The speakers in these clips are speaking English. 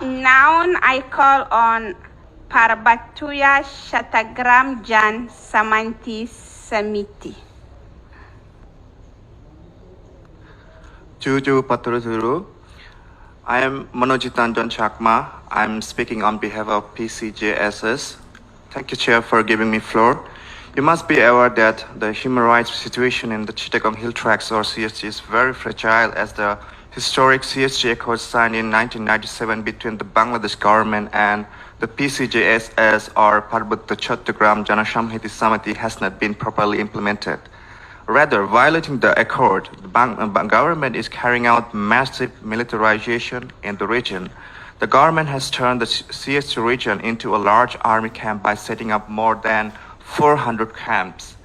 Now I call on Parbatuya Shatagram Jan Samanti Samiti. Juju Paturuturu. I am Manojitanjan Chakma. I'm speaking on behalf of PCJSS. Thank you, Chair, for giving me floor. You must be aware that the human rights situation in the Chittagong Hill Tracts or CHT is very fragile, as the historic CHT Accord signed in 1997 between the Bangladesh government and the PCJSS or Parbutta Chattogram Janasamhiti Samiti has not been properly implemented. Rather, violating the accord, the government is carrying out massive militarization in the region. The government has turned the CHT region into a large army camp by setting up more than 400 camps.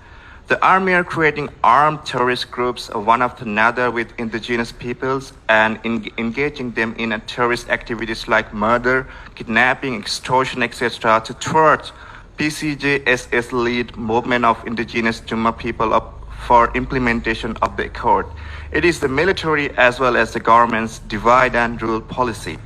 The army are creating armed terrorist groups one after another with indigenous peoples and engaging them in terrorist activities like murder, kidnapping, extortion, etc. to thwart PCJSS lead movement of indigenous Jumma people for implementation of the accord. It is the military as well as the government's divide and rule policy.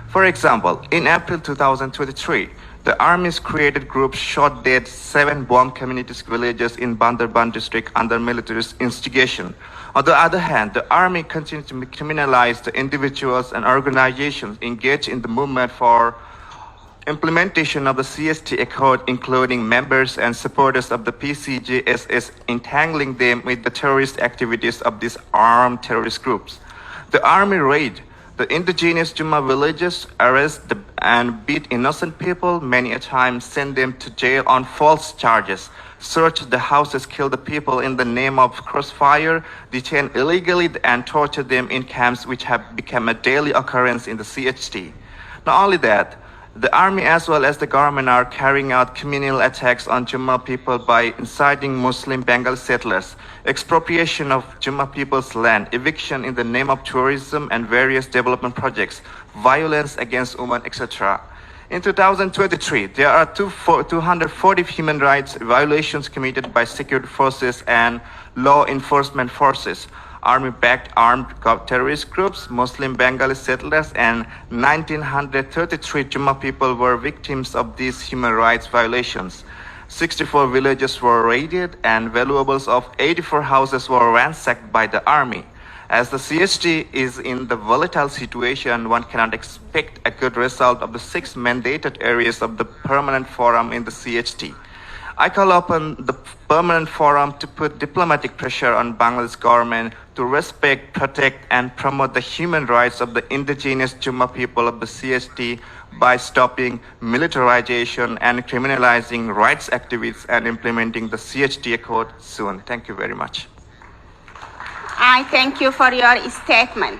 For example, in April 2023, the army's created group shot dead 7 bomb communities villages in Bandarban district under military instigation. On the other hand, the army continues to criminalize the individuals and organizations engaged in the movement for implementation of the CHT Accord, including members and supporters of the PCJSS, entangling them with the terrorist activities of these armed terrorist groups. The army raid the indigenous Jumma villages, arrest and beat innocent people many a time, send them to jail on false charges, search the houses, kill the people in the name of crossfire, detain illegally and torture them in camps which have become a daily occurrence in the CHT. Not only that, the army as well as the government are carrying out communal attacks on Jumma people by inciting Muslim Bengali settlers, expropriation of Jumma people's land, eviction in the name of tourism and various development projects, violence against women, etc. In 2023, there are 240 human rights violations committed by security forces and law enforcement forces, army-backed armed terrorist groups, Muslim Bengali settlers, and 1,933 Jumma people were victims of these human rights violations. 64 villages were raided and valuables of 84 houses were ransacked by the army. As the CHT is in the volatile situation, one cannot expect a good result of the 6 mandated areas of the permanent forum in the CHT. I call upon the permanent forum to put diplomatic pressure on Bangladesh government to respect, protect, and promote the human rights of the indigenous Jumma people of the CHT by stopping militarization and criminalizing rights activities and implementing the CHT Accord soon. Thank you very much. I thank you for your statement.